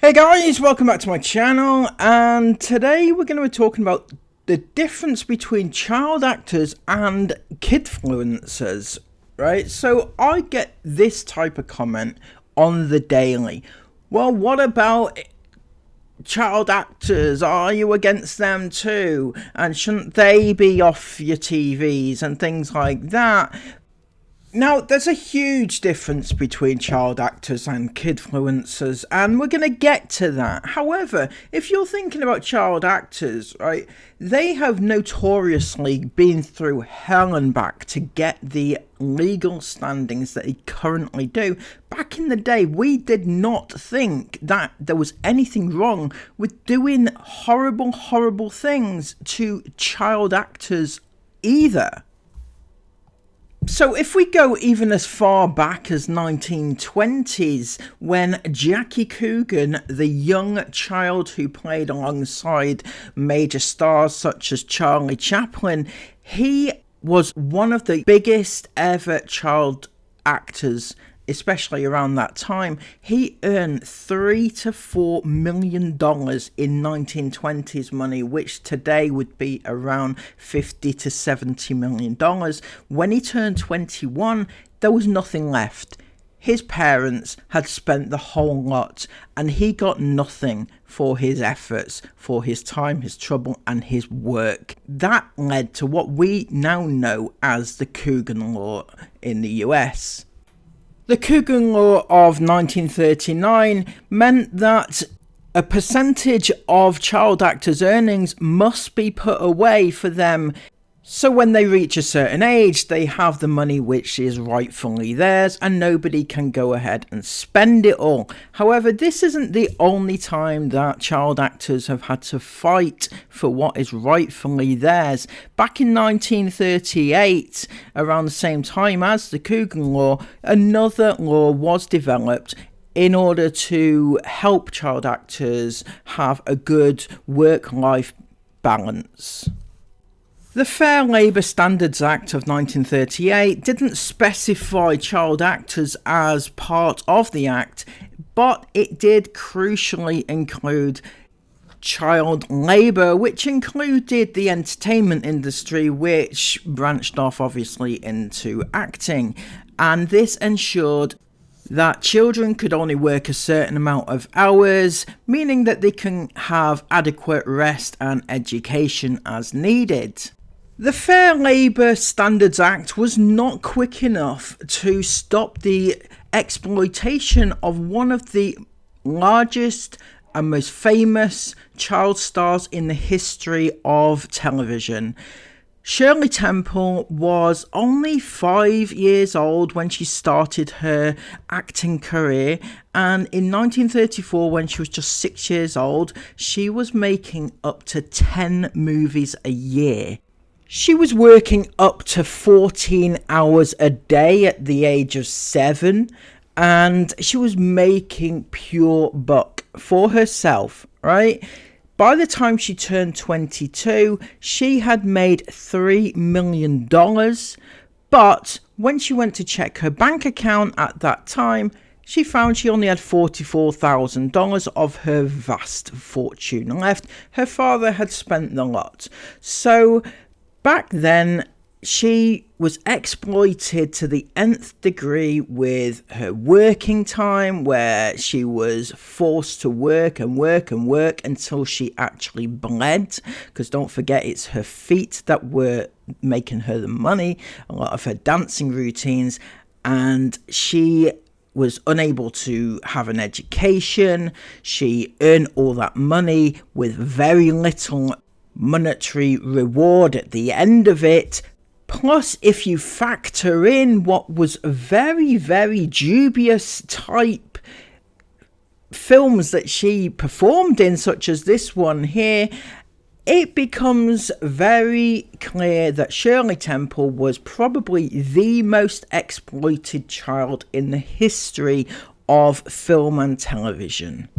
Hey guys, welcome back to my channel, and today we're going to be talking about the difference between child actors and kidfluencers, right? So I get this type of comment on the daily. Well, what about child actors? Are you against them too? And shouldn't they be off your TVs and things like that? Now, there's a huge difference between child actors and kidfluencers, and we're going to get to that. However, if you're thinking about child actors, right, they have notoriously been through hell and back to get the legal standings that they currently do. Back in the day, we did not think that there was anything wrong with doing horrible things to child actors either. So if we go even as far back as 1920s, when Jackie Coogan, the young child who played alongside major stars such as Charlie Chaplin, he was one of the biggest ever child actors, especially around that time. He earned $3 to $4 million in 1920s money, which today would be around $50 to $70 million. When he turned 21, there was nothing left. His parents had spent the whole lot, and he got nothing for his efforts, for his time, his trouble, and his work. That led to what we now know as the Coogan Law in the US. The Coogan Law of 1939 meant that a percentage of child actors' earnings must be put away for them, so when they reach a certain age, they have the money which is rightfully theirs and nobody can go ahead and spend it all. However, this isn't the only time that child actors have had to fight for what is rightfully theirs. Back in 1938, around the same time as the Coogan Law, another law was developed in order to help child actors have a good work-life balance. The Fair Labor Standards Act of 1938 didn't specify child actors as part of the act, but it did crucially include child labour, which included the entertainment industry, which branched off obviously into acting. And this ensured that children could only work a certain amount of hours, meaning that they can have adequate rest and education as needed. The Fair Labor Standards Act was not quick enough to stop the exploitation of one of the largest and most famous child stars in the history of television. Shirley Temple was only 5 years old when she started her acting career, and in 1934, when she was just 6 years old, she was making up to 10 movies a year. She was working up to 14 hours a day at the age of 7, and she was making pure buck for herself, right? By the time she turned 22, she had made $3 million, but when she went to check her bank account at that time, she found she only had $44,000 of her vast fortune left. Her father had spent the lot. So back then, she was exploited to the nth degree with her working time, where she was forced to work until she actually bled, because don't forget, it's her feet that were making her the money, a lot of her dancing routines, and she was unable to have an education. She earned all that money with very little monetary reward at the end of it. Plus, if you factor in what was very dubious type films that she performed in, such as this one here, it becomes very clear that Shirley Temple was probably the most exploited child in the history of film and television.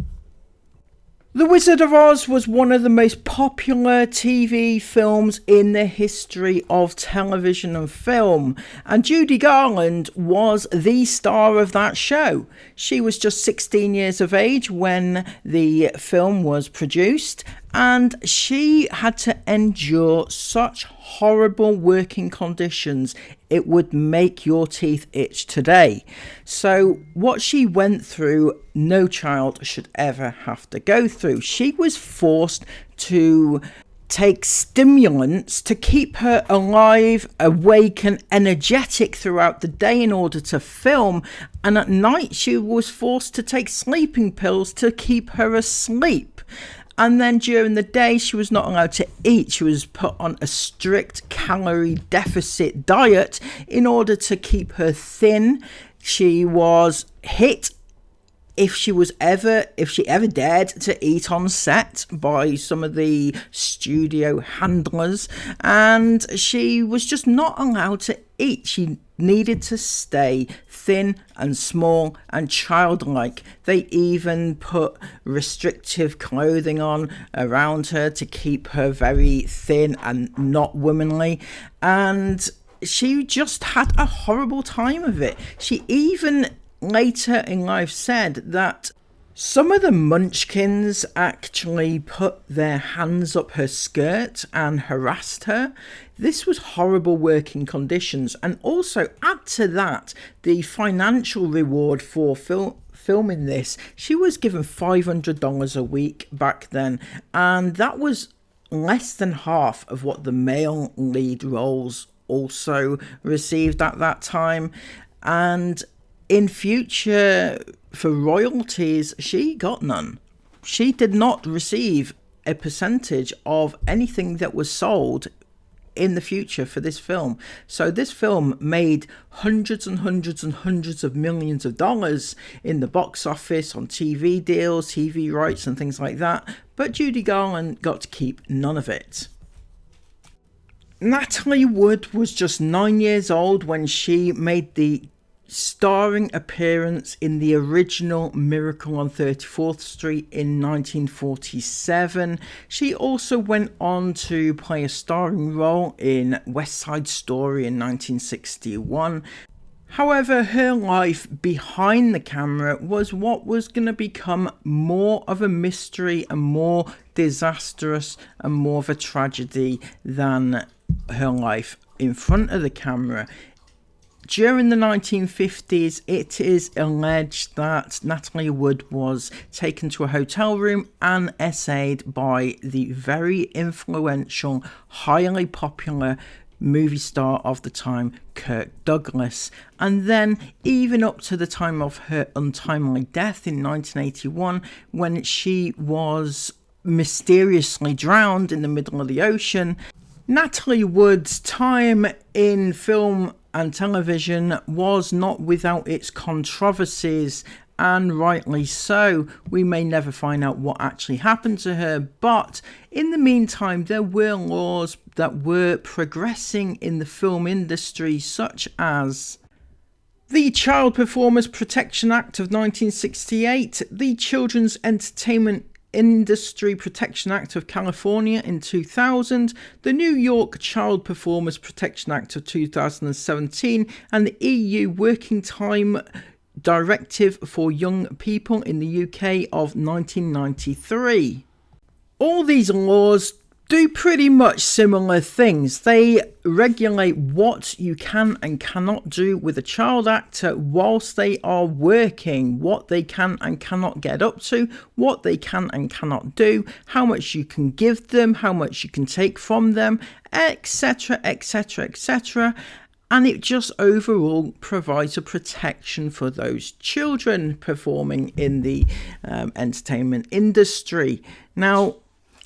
The Wizard of Oz was one of the most popular TV films in the history of television and film, and Judy Garland was the star of that show. She was just 16 years of age when the film was produced, and she had to endure such horrible working conditions it would make your teeth itch today. So what she went through, no child should ever have to go through. She was forced to take stimulants to keep her alive, awake and energetic throughout the day in order to film, and at night she was forced to take sleeping pills to keep her asleep. And then during the day, she was not allowed to eat. She was put on a strict calorie deficit diet in order to keep her thin. She was hit if she ever dared to eat on set by some of the studio handlers, and she was just not allowed to eat. She needed to stay thin and small and childlike. They even put restrictive clothing on around her to keep her very thin and not womanly, and she just had a horrible time of it. She even later in life said that some of the munchkins actually put their hands up her skirt and harassed her. This was horrible working conditions, and also add to that the financial reward for filming this. She was given $500 a week back then, and that was less than half of what the male lead roles also received at that time. And in future, for royalties, she got none. She did not receive a percentage of anything that was sold in the future for this film. So this film made hundreds and hundreds and hundreds of millions of dollars in the box office, on TV deals, TV rights and things like that. But Judy Garland got to keep none of it. Natalie Wood was just 9 years old when she made the starring appearance in the original Miracle on 34th Street in 1947. She also went on to play a starring role in West Side Story in 1961. However, her life behind the camera was what was going to become more of a mystery and more disastrous and more of a tragedy than her life in front of the camera. During the 1950s, it is alleged that Natalie Wood was taken to a hotel room and essayed by the very influential, highly popular movie star of the time, Kirk Douglas. And then even up to the time of her untimely death in 1981, when she was mysteriously drowned in the middle of the ocean. Natalie Wood's time in film and television was not without its controversies, and rightly so. We may never find out what actually happened to her, but in the meantime there were laws that were progressing in the film industry, such as the Child Performers Protection Act of 1968, the Children's Entertainment Industry Protection Act of California in 2000, the New York Child Performers Protection Act of 2017, and the EU Working Time Directive for Young People in the UK of 1993. All these laws do pretty much similar things. They regulate what you can and cannot do with a child actor whilst they are working, what they can and cannot get up to, what they can and cannot do, how much you can give them, how much you can take from them, etc, etc, etc. And it just overall provides a protection for those children performing in the entertainment industry. Now,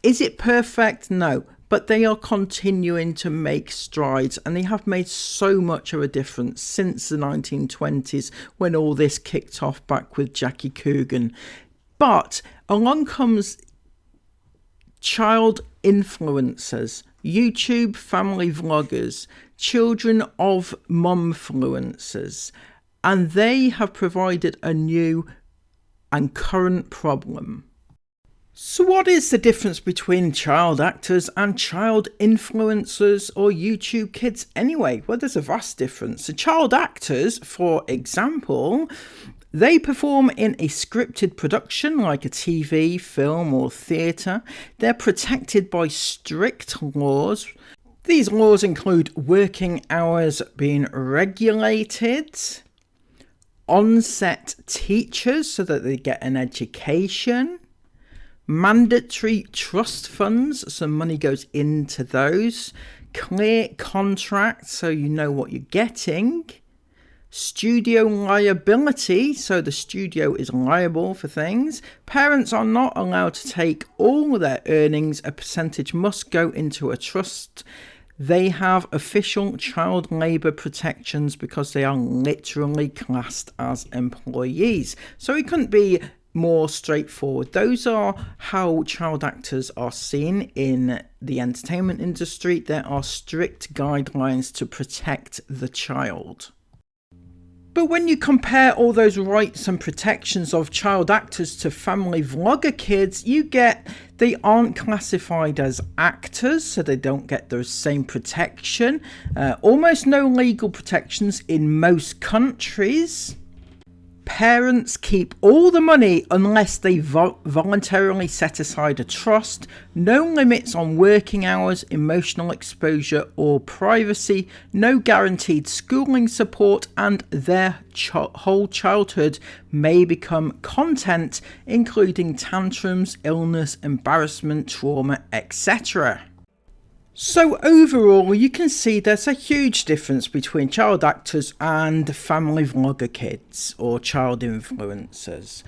is it perfect? No, but they are continuing to make strides, and they have made so much of a difference since the 1920s when all this kicked off back with Jackie Coogan. But along comes child influencers, YouTube family vloggers, children of momfluencers, and they have provided a new and current problem. So what is the difference between child actors and child influencers or YouTube kids anyway? Well, there's a vast difference. So child actors, for example, they perform in a scripted production like a TV, film or theatre. They're protected by strict laws. These laws include working hours being regulated, on-set teachers so that they get an education, mandatory trust funds, so money goes into those, clear contracts so you know what you're getting, studio liability, so the studio is liable for things. Parents are not allowed to take all their earnings, a percentage must go into a trust. They have official child labour protections because they are literally classed as employees. So it couldn't be more straightforward. Those are how child actors are seen in the entertainment industry. There are strict guidelines to protect the child. But when you compare all those rights and protections of child actors to family vlogger kids, you get they aren't classified as actors, so they don't get the same protection. Almost no legal protections in most countries. Parents keep all the money unless they voluntarily set aside a trust. No limits on working hours, emotional exposure or privacy. No guaranteed schooling support, and their whole childhood may become content, including tantrums, illness, embarrassment, trauma, etc. So overall, you can see there's a huge difference between child actors and family vlogger kids or child influencers.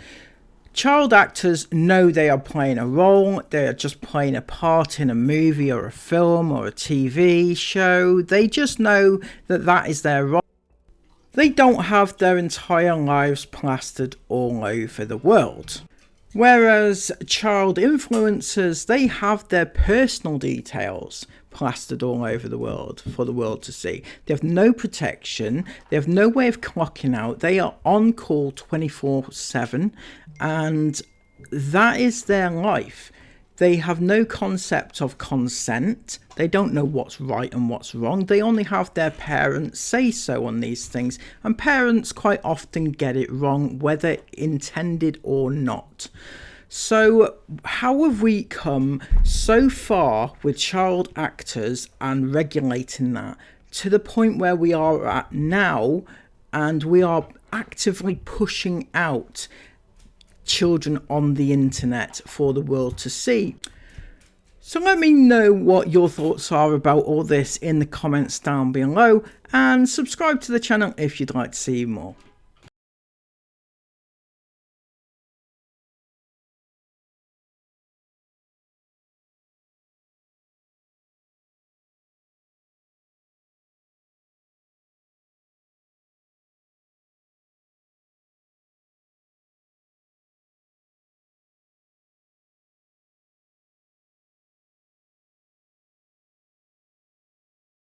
Child actors know they are playing a role, they are just playing a part in a movie or a film or a TV show. They just know that that is their role. They don't have their entire lives plastered all over the world. Whereas child influencers, they have their personal details plastered all over the world for the world to see. They have no protection. They have no way of clocking out. They are on call 24/7, and that is their life. They have no concept of consent. They don't know what's right and what's wrong. They only have their parents say so on these things, and parents quite often get it wrong, whether intended or not. So how have we come so far with child actors and regulating that to the point where we are at now, and we are actively pushing out children on the internet for the world to see? So let me know what your thoughts are about all this in the comments down below, and subscribe to the channel if you'd like to see more.